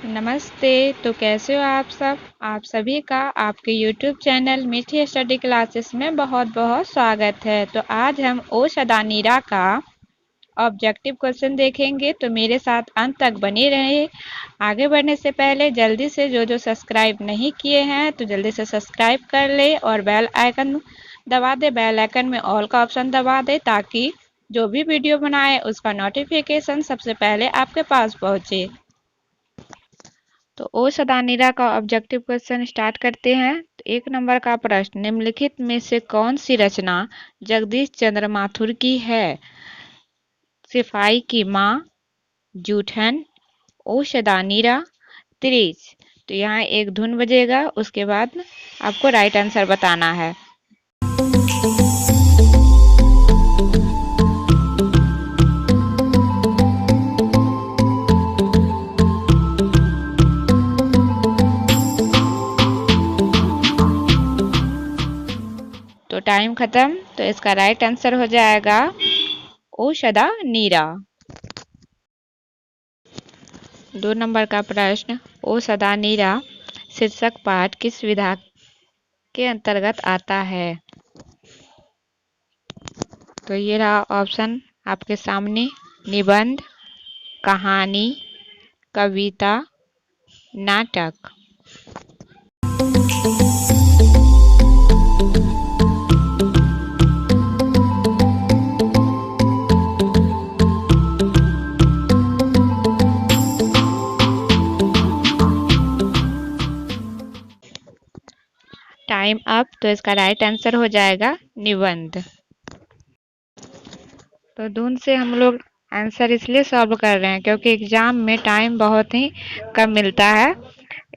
नमस्ते। तो कैसे हो आप सब? आप सभी का आपके YouTube चैनल मीठी स्टडी क्लासेस में बहुत बहुत स्वागत है। तो आज हम ओ शदानीरा का ऑब्जेक्टिव क्वेश्चन देखेंगे, तो मेरे साथ अंत तक बने रहे। आगे बढ़ने से पहले जल्दी से जो सब्सक्राइब नहीं किए हैं तो जल्दी से सब्सक्राइब कर ले और बेल आइकन दबा दे। बेल आइकन में ऑल का ऑप्शन दबा दे ताकि जो भी वीडियो बनाए उसका नोटिफिकेशन सबसे पहले आपके पास पहुंचे। तो ओ शदानीरा का ऑब्जेक्टिव क्वेश्चन स्टार्ट करते हैं। तो 1 नंबर का प्रश्न, निम्नलिखित में से कौन सी रचना जगदीश चंद्र माथुर की है? सिपाही की माँ, जूठन, ओ शदानीरा, त्रिज। तो यहाँ एक धुन बजेगा, उसके बाद आपको राइट आंसर बताना है। तो टाइम खत्म। तो इसका राइट आंसर हो जाएगा ओ शदानीरा। 2 नंबर का प्रश्न, ओ शदानीरा शीर्षक पाठ किस विधा के अंतर्गत आता है? तो ये रहा ऑप्शन आपके सामने, निबंध, कहानी, कविता, नाटक। Time up. तो इसका राइट आंसर हो जाएगा निबंध। तो धुन से हम लोग आंसर इसलिए सॉल्व कर रहे हैं क्योंकि एग्जाम में टाइम बहुत ही कम मिलता है,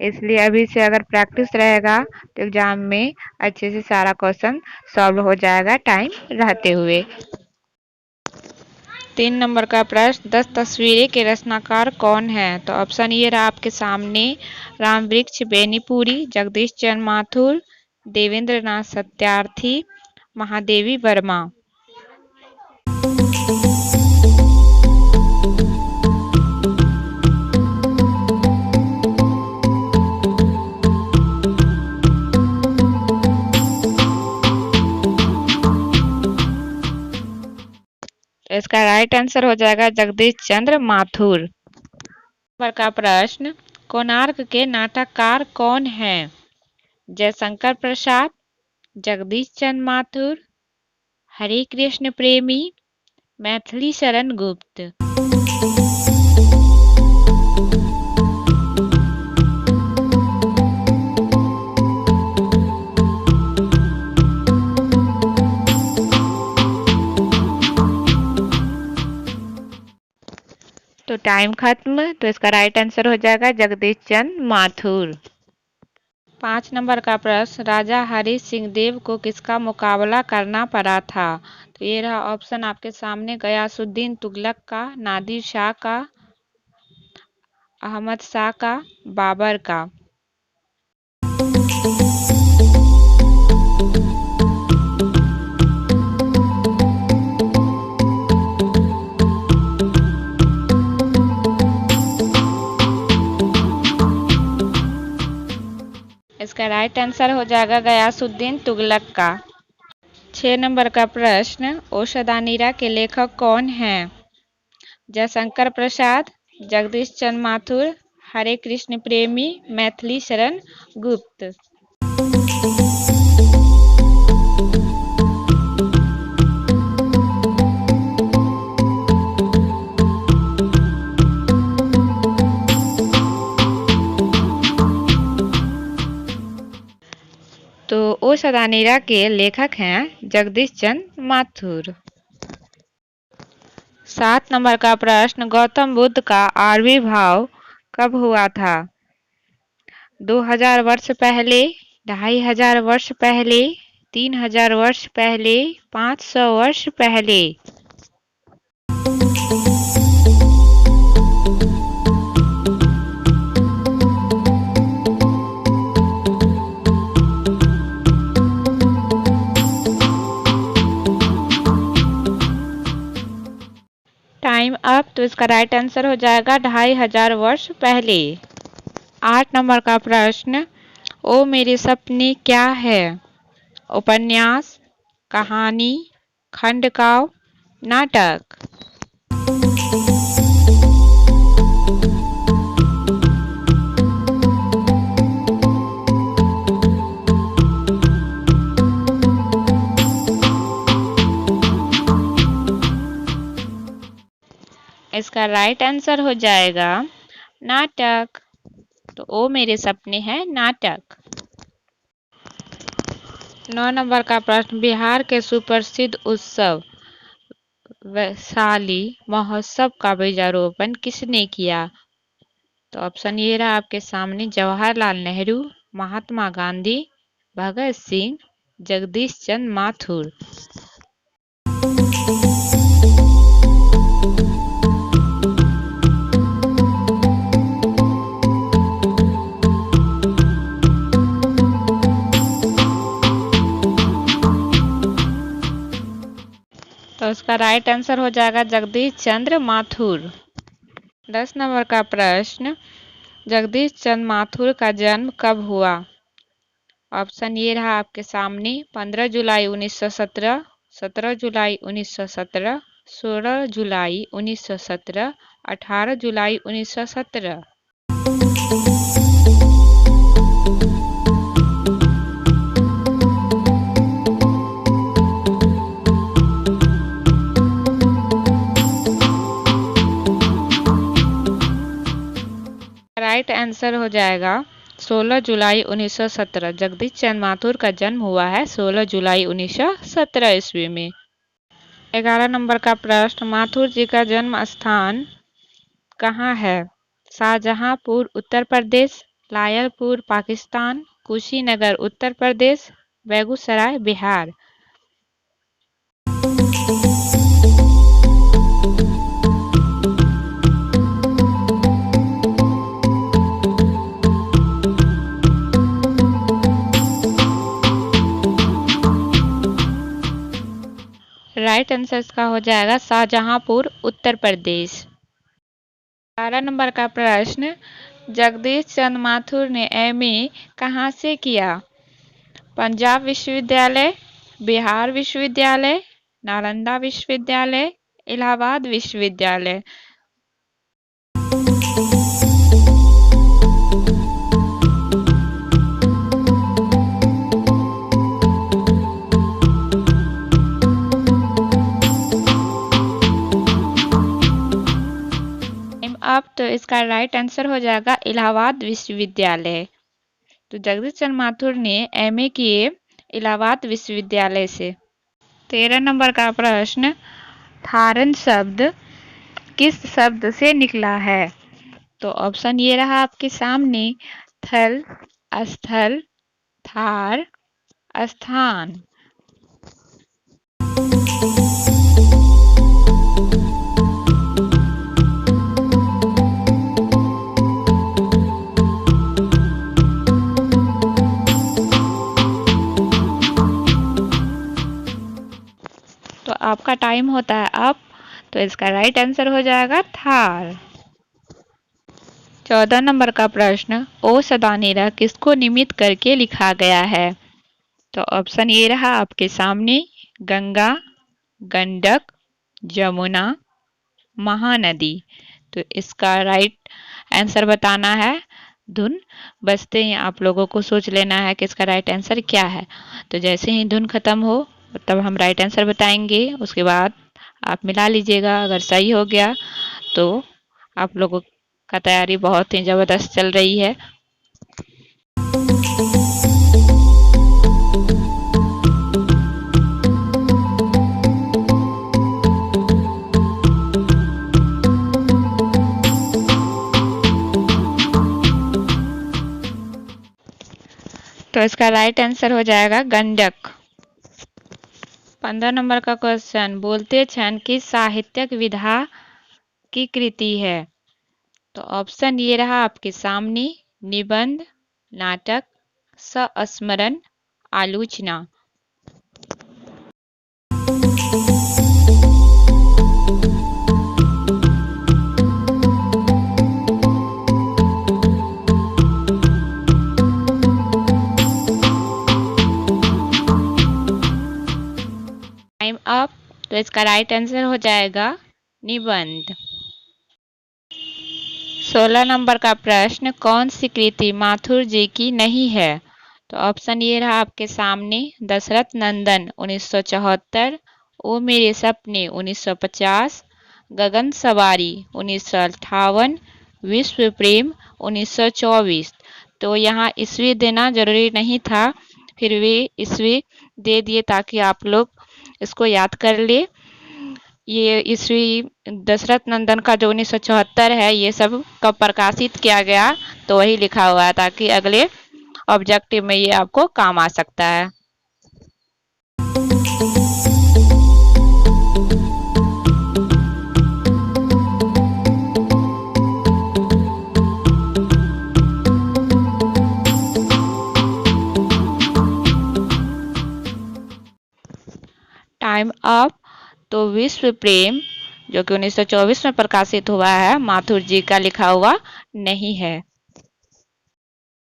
इसलिए अभी से अगर प्रैक्टिस रहेगा तो एग्जाम में अच्छे से सारा क्वेश्चन सॉल्व हो जाएगा टाइम रहते हुए। 3 नंबर का प्रश्न, 10 तस्वीरें के रचनाकार कौन है? तो ऑप्शन ये रहा आपके सामने, रामवृक्ष बेनीपुरी, जगदीश चंद्र माथुर, देवेंद्र नाथ सत्यार्थी, महादेवी वर्मा। इसका राइट आंसर हो जाएगा जगदीश चंद्र माथुर। नंबर का प्रश्न, कोणार्क के नाटककार कौन है? जयशंकर प्रसाद, जगदीश चंद्र माथुर, हरे कृष्ण प्रेमी, मैथिली शरण गुप्त। तो टाइम खत्म। तो इसका राइट आंसर हो जाएगा जगदीश चंद्र माथुर। 5 नंबर का प्रश्न, राजा हरि सिंह देव को किसका मुकाबला करना पड़ा था? तो ये रहा ऑप्शन आपके सामने, गयासुद्दीन तुगलक का, नादिर शाह का, अहमद शाह का, बाबर का। इसका राइट आंसर हो जाएगा गयासुद्दीन तुगलक का। 6 नंबर का प्रश्न, ओ शदानीरा के लेखक कौन हैं? जयशंकर प्रसाद, जगदीश चंद्र माथुर, हरे कृष्ण प्रेमी, मैथिली शरण गुप्त। तो ओ शदानीरा के लेखक हैं जगदीश चंद्र माथुर। 7 नंबर का प्रश्न, गौतम बुद्ध का आविर्भाव कब हुआ था? 2000 वर्ष पहले, 2500 वर्ष पहले, 3000 वर्ष पहले, 500 वर्ष पहले। अब तो इसका राइट आंसर हो जाएगा 2500 वर्ष पहले। 8 नंबर का प्रश्न, ओ मेरे सपने क्या है? उपन्यास, कहानी, खंडकाव्य, नाटक। इसका राइट आंसर हो जाएगा नाटक। तो ओ मेरे सपने हैं नाटक। 9 नंबर का प्रश्न, बिहार के सुप्रसिद्ध उत्सव वैशाली महोत्सव का बीजारोपण किसने किया? तो ऑप्शन ये रहा आपके सामने, जवाहरलाल नेहरू, महात्मा गांधी, भगत सिंह, जगदीश चंद्र माथुर। तो इसका राइट आंसर हो जाएगा जगदीश चंद्र माथुर। 10 नंबर का प्रश्न, जगदीश चंद्र माथुर का जन्म कब हुआ? ऑप्शन ये रहा आपके सामने, 15 जुलाई 1917, 17 जुलाई 1917, 16 जुलाई 1917, 18 जुलाई 1917। राइट आंसर हो जाएगा 16 जुलाई 1917। जगदीश चंद्र माथुर का जन्म हुआ है 16 जुलाई 1917 ईस्वी में। 11 नंबर का प्रश्न, माथुर जी का जन्म स्थान कहाँ है? शाहजहांपुर उत्तर प्रदेश, लायलपुर पाकिस्तान, कुशीनगर उत्तर प्रदेश, बेगूसराय बिहार। राइट आंसर इसका हो जाएगा शाहजहांपुर उत्तर प्रदेश। 12 नंबर का प्रश्न, जगदीश चंद्र माथुर ने एमए कहाँ से किया? पंजाब विश्वविद्यालय, बिहार विश्वविद्यालय, नालंदा विश्वविद्यालय, इलाहाबाद विश्वविद्यालय। अब तो इसका राइट आंसर हो जाएगा इलाहाबाद विश्वविद्यालय। तो जगदीश चंद्र माथुर ने एमए किए इलाहाबाद विश्वविद्यालय से। 13 नंबर का प्रश्न, थारन शब्द किस शब्द से निकला है? तो ऑप्शन ये रहा आपके सामने, थल, स्थल, थार, स्थान। तो आपका टाइम होता है अब। तो इसका राइट आंसर हो जाएगा थार। 14 नंबर का प्रश्न, ओ सदानेरा किसको निमित्त करके लिखा गया है? तो ऑप्शन ये रहा आपके सामने, गंगा, गंडक, जमुना, महानदी। तो इसका राइट आंसर बताना है। धुन बजते ही आप लोगों को सोच लेना है कि इसका राइट आंसर क्या है। तो जैसे ही धुन खत्म हो तब हम राइट आंसर बताएंगे, उसके बाद आप मिला लीजिएगा। अगर सही हो गया तो आप लोगों का तैयारी बहुत ही ज़बरदस्त चल रही है। तो इसका राइट आंसर हो जाएगा गंडक। 15 नंबर का क्वेश्चन, बोलते क्षण किस साहित्यिक विधा की कृति है? तो ऑप्शन ये रहा आपके सामने, निबंध, नाटक, संस्मरण, आलोचना। तो इसका राइट आंसर हो जाएगा निबंध। 16 नंबर का प्रश्न, कौन सी कृति माथुर जी की नहीं है? तो ऑप्शन ये रहा आपके सामने, दशरथ नंदन 1974, ओ मेरे सपने 1950, गगन सवारी 1958, विश्व प्रेम 1924। तो यहाँ ईस्वी देना जरूरी नहीं था, फिर भी ईस्वी दे दिए ताकि आप लोग इसको याद कर ले। ये ईस्वी दशरथ नंदन का जो 1974 है, ये सब कब प्रकाशित किया गया तो वही लिखा हुआ है, ताकि अगले ऑब्जेक्टिव में ये आपको काम आ सकता है। Time up. तो विश्व प्रेम जो कि 1924 में प्रकाशित हुआ है, माथुर जी का लिखा हुआ नहीं है।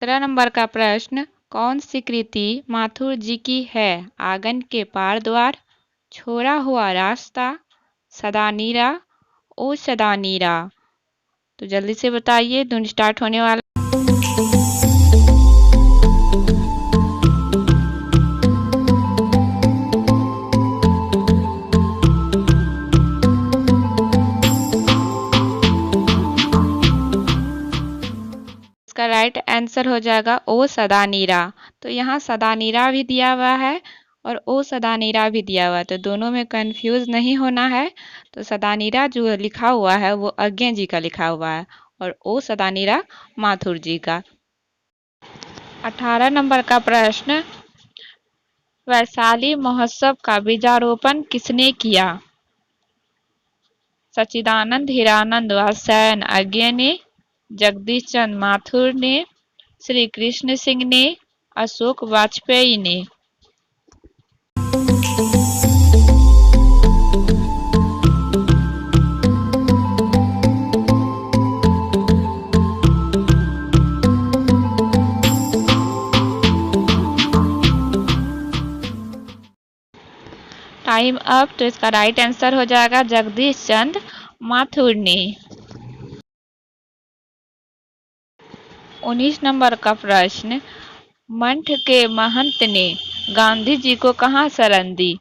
17 नंबर का प्रश्न, कौन सी कृति माथुर जी की है? आंगन के पार द्वार, छोड़ा हुआ रास्ता, सदा नीरा, ओ सदा नीरा। तो जल्दी से बताइए, धुन स्टार्ट होने वाला। इसका राइट आंसर हो जाएगा ओ सदा नीरा। तो यहाँ सदा नीरा भी दिया हुआ है और ओ सदा नीरा भी दिया हुआ है, तो दोनों में कंफ्यूज नहीं होना है। तो सदा नीरा जो लिखा हुआ है वो अज्ञे जी का लिखा हुआ है और ओ सदा नीरा माथुर जी का। 18 नंबर का प्रश्न, वैशाली महोत्सव का बीजारोपण किसने किया? सच्चिदानंद हीरानंद व सैन अज्ञे ने, जगदीश चंद्र माथुर ने, श्री कृष्ण सिंह ने, अशोक वाजपेयी ने। Time up. तो इसका राइट आंसर हो जाएगा जगदीश चंद्र माथुर ने। 19 नंबर का प्रश्न, मंठ के महंत ने गांधी जी को कहाँ शरण दी?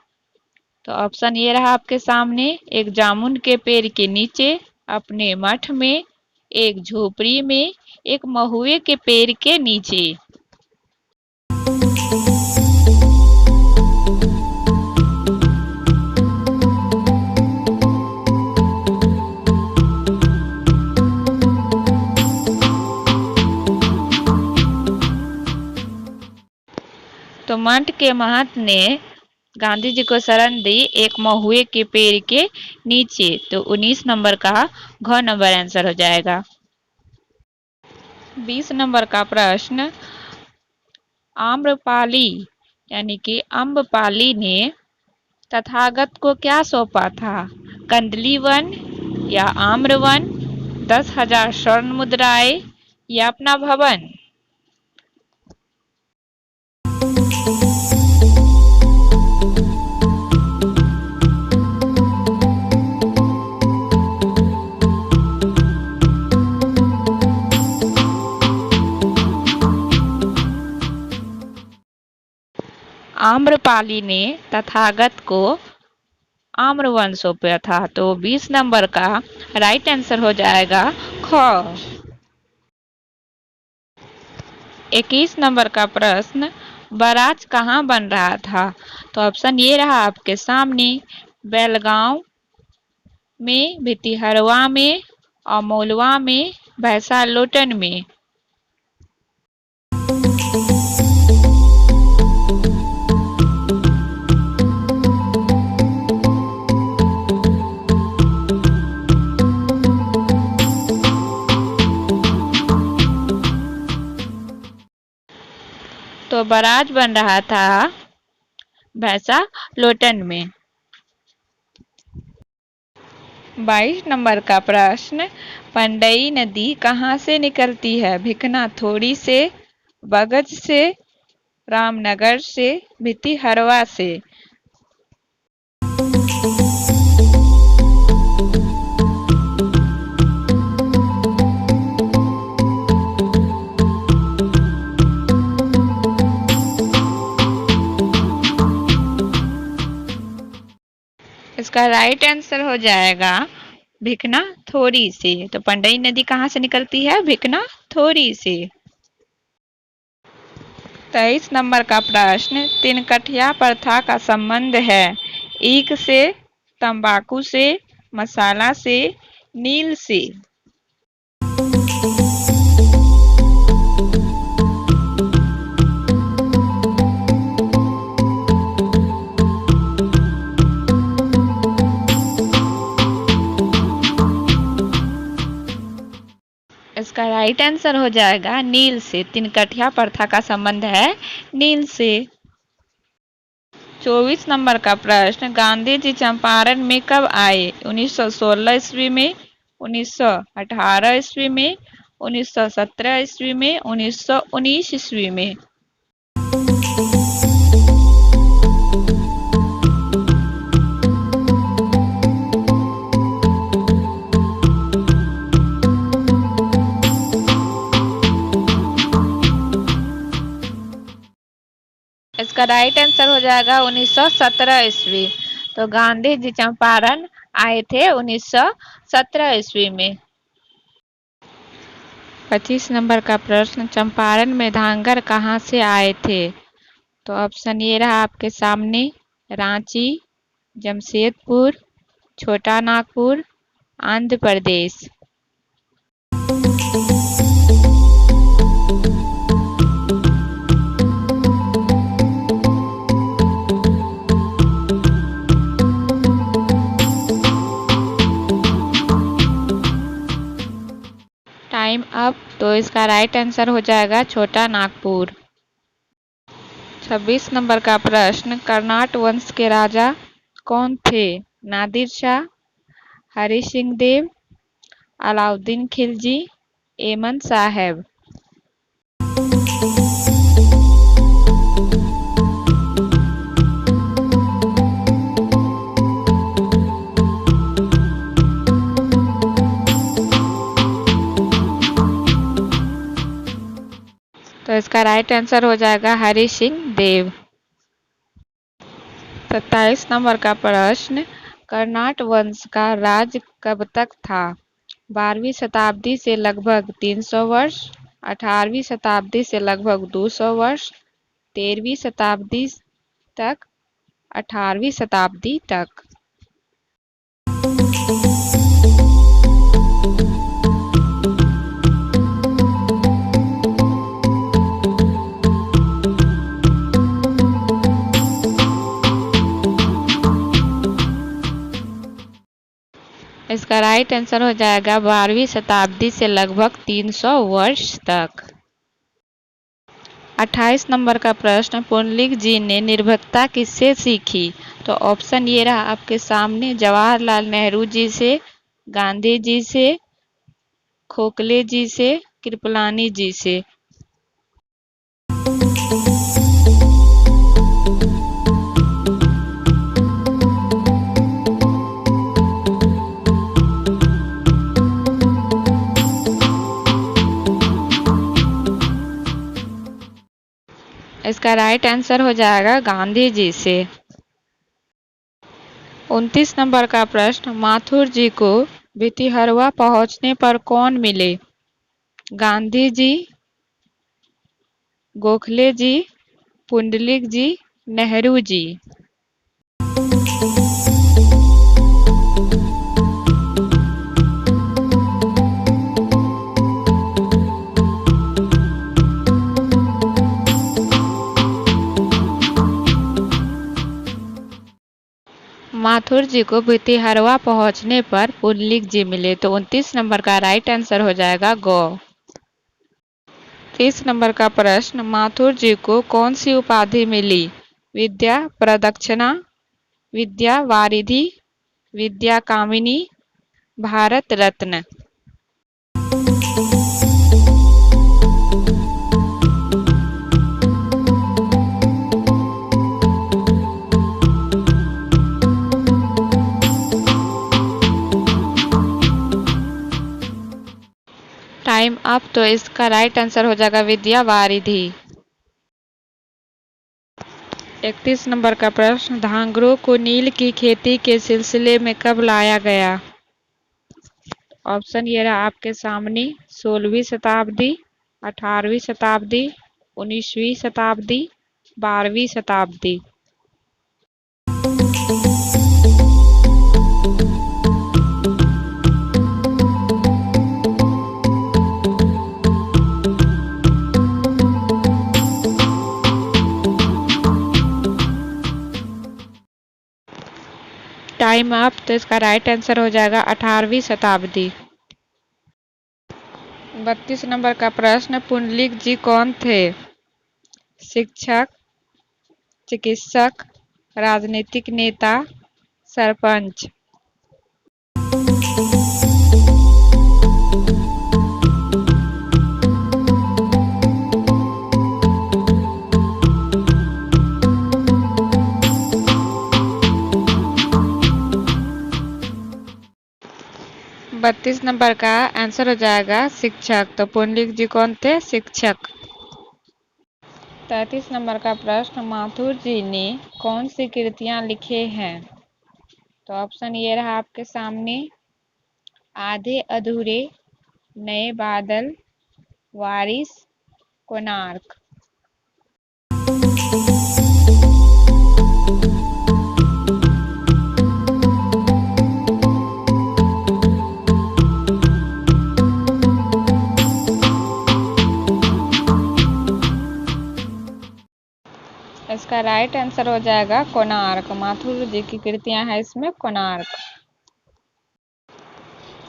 तो ऑप्शन ये रहा आपके सामने, एक जामुन के पेड़ के नीचे, अपने मठ में, एक झोपड़ी में, एक महुए के पेड़ के नीचे। तो मंठ के महंत ने गांधी जी को शरण दी एक महुए के पेड़ के नीचे। तो 19 नंबर का घ नंबर आंसर हो जाएगा। 20 नंबर का प्रश्न, आम्रपाली यानी कि अम्बपाली ने तथागत को क्या सौंपा था? कंदली वन या आम्रवन, 10,000 स्वर्ण मुद्राएं या अपना भवन। आम्रपाली ने तथागत को आम्रवन सौंपा था। तो 20 नंबर का राइट आंसर हो जाएगा ख। 21 नंबर का प्रश्न, बराज कहाँ बन रहा था? तो ऑप्शन ये रहा आपके सामने, बेलगांव में, भितिहरवा में, अमोलवा में, भैंसा लोटन में। तो बराज बन रहा था भैंसा लोटन में। 22 नंबर का प्रश्न, पंडई नदी कहाँ से निकलती है? भिकना थोड़ी से, बगज से, रामनगर से, भितिहरवा से। इसका राइट आंसर हो जाएगा भिकना थोड़ी से। तो पंडई नदी कहाँ से निकलती है? भिकना थोड़ी से। 23 नंबर का प्रश्न, तिनकठिया प्रथा का संबंध है ईख से, तंबाकू से, मसाला से, नील से। इसका राइट आंसर हो जाएगा नील से। तिनकठिया प्रथा का संबंध है नील से। 24 नंबर का प्रश्न, गांधी जी चंपारण में कब आए? 1916 ईस्वी में, 1918 ईस्वी में, 1917 ईस्वी में, 1919 ईस्वी में। इसका राइट आंसर हो जाएगा 1917 ईस्वी। तो गांधी जी चंपारण आए थे 1917 ईस्वी में। 25 नंबर का प्रश्न, चंपारण में धांगर कहाँ से आए थे? तो ऑप्शन ये रहा आपके सामने, रांची, जमशेदपुर, छोटा नागपुर, आंध्र प्रदेश। Time up. तो इसका राइट आंसर हो जाएगा छोटा नागपुर। 26 नंबर का प्रश्न, कर्नाट वंश के राजा कौन थे? नादिर शाह, हरि सिंह देव, अलाउद्दीन खिलजी, एमन साहब। तो इसका राइट आंसर हो जाएगा हरि सिंह देव। 27 नंबर का प्रश्न, कर्नाट वंश का राज कब तक था? 12वीं शताब्दी से लगभग 300 वर्ष, 18वीं शताब्दी से लगभग 200 वर्ष, 13वीं शताब्दी तक, 18वीं शताब्दी तक। इसका राइट आंसर हो जाएगा 12वीं शताब्दी से लगभग 300 वर्ष तक। 28 नंबर का प्रश्न, पुंडलिक जी ने निर्भीकता किससे सीखी? तो ऑप्शन ये रहा आपके सामने, जवाहरलाल नेहरू जी से, गांधी जी से, खोखले जी से, कृपलानी जी से। इसका राइट आंसर हो जाएगा गांधी जी से। 29 नंबर का प्रश्न, माथुर जी को भितिहरवा पहुंचने पर कौन मिले? गांधी जी, गोखले जी, पुंडलिक जी, नेहरू जी। माथुर जी को भितिहरवा पहुंचने पर पुंडलिक जी मिले। तो 29 नंबर का राइट आंसर हो जाएगा गो। 30 नंबर का प्रश्न, माथुर जी को कौन सी उपाधि मिली? विद्या प्रदक्षिणा, विद्या वारिधि, विद्या कामिनी, भारत रत्न। Time up. तो इसका राइट आंसर हो जाएगा विद्या वारिधि। 31 नंबर का प्रश्न, धांगरों को नील की खेती के सिलसिले में कब लाया गया? ऑप्शन ये रहा आपके सामने, 16वीं शताब्दी, 18वीं शताब्दी, 19वीं शताब्दी, 12वीं शताब्दी। Time up. तो इसका राइट आंसर हो जाएगा 18वीं शताब्दी। 32 नंबर का प्रश्न, पुंडलिक जी कौन थे? शिक्षक, चिकित्सक, राजनीतिक नेता, सरपंच। 32 नंबर का आंसर हो जाएगा शिक्षक। तो पुंडलिक जी कौन थे? शिक्षक। 33 नंबर का प्रश्न, माथुर जी ने कौन सी कृतियां लिखे हैं? तो ऑप्शन ये रहा आपके सामने, आधे अधूरे, नए बादल, वारिस, कोणार्क। इसका राइट आंसर हो जाएगा कोणार्क। माथुर जी की कृतियां हैं इसमें कोणार्क।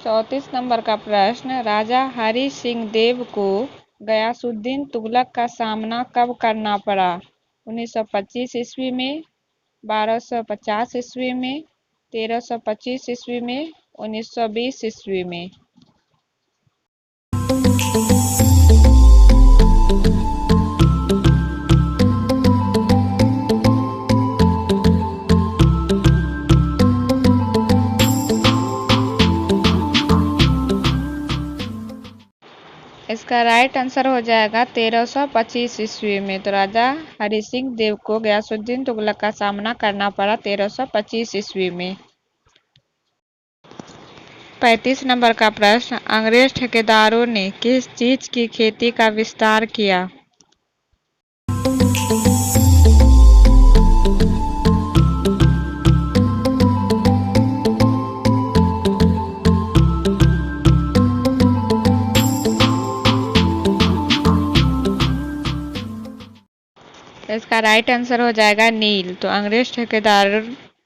34 नंबर का प्रश्न, राजा हरि सिंह देव को गयासुद्दीन तुगलक का सामना कब करना पड़ा? 1925 ईस्वी में, 1250 ईस्वी में, 1325 ईस्वी में, 1920 ईस्वी में। इसका राइट आंसर हो जाएगा 1325 ईस्वी में। तो राजा हरि सिंह देव को गयासुद्दीन तुगलक का सामना करना पड़ा 1325 ईस्वी में। 35 नंबर का प्रश्न, अंग्रेज ठेकेदारों ने किस चीज की खेती का विस्तार किया? इसका राइट आंसर हो जाएगा नील। तो अंग्रेज ठेकेदार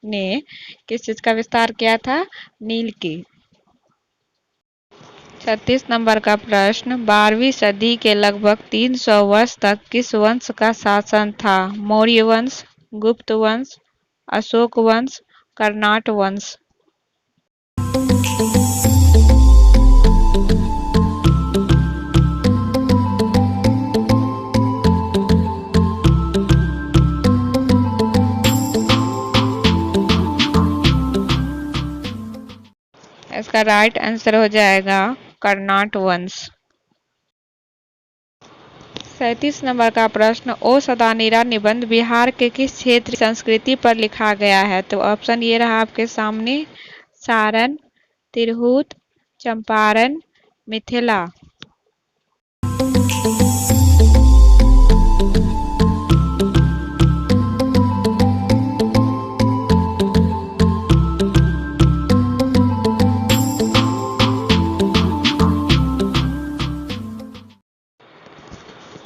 ने किस चीज का विस्तार किया था? नील की। 36 नंबर का प्रश्न, 12वीं सदी के लगभग 300 वर्ष तक किस वंश का शासन था? मौर्य वंश, गुप्त वंश, अशोक वंश, कर्नाट वंश। इसका राइट आंसर हो जाएगा कर्नाट वंश। 37 नंबर का प्रश्न, ओ सदानीरा निबंध बिहार के किस क्षेत्र की संस्कृति पर लिखा गया है? तो ऑप्शन ये रहा आपके सामने, सारण, तिरहुत, चंपारण, मिथिला।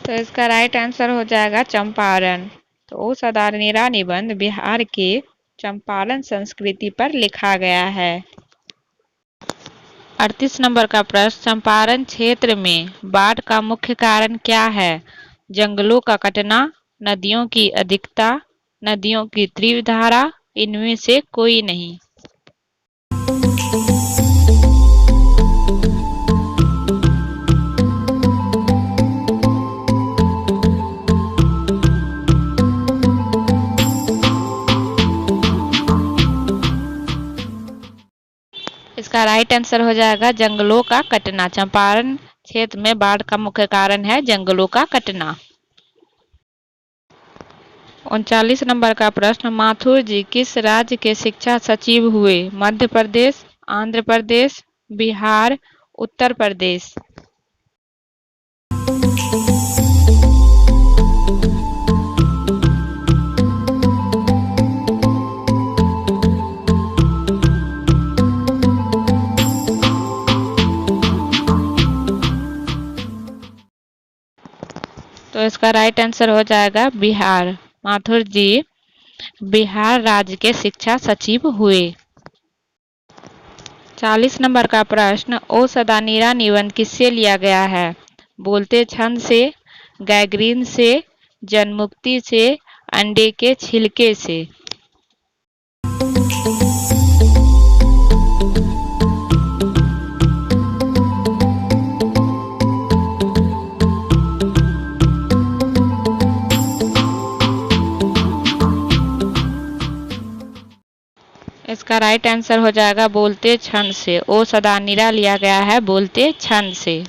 तो इसका राइट आंसर हो जाएगा चंपारण। तो ओ सदानीरा निबंध बिहार के चंपारण संस्कृति पर लिखा गया है। 38 नंबर का प्रश्न, चंपारण क्षेत्र में बाढ़ का मुख्य कारण क्या है? जंगलों का कटना, नदियों की अधिकता, नदियों की तीव्र धारा, इनमें से कोई नहीं। इसका राइट आंसर हो जाएगा जंगलों का कटना। चंपारण क्षेत्र में बाढ़ का मुख्य कारण है जंगलों का कटना। 39 नंबर का प्रश्न, माथुर जी किस राज्य के शिक्षा सचिव हुए? मध्य प्रदेश, आंध्र प्रदेश, बिहार, उत्तर प्रदेश। तो इसका राइट आंसर हो जाएगा बिहार। माथुर जी बिहार राज्य के शिक्षा सचिव हुए। 40 नंबर का प्रश्न, ओ सदा नीरा निबंध किससे लिया गया है? बोलते छंद से, गैग्रीन से, जनमुक्ति से, अंडे के छिलके से। इसका राइट आंसर हो जाएगा बोलते छंद से। ओ सदा नीरा लिया गया है बोलते छंद से।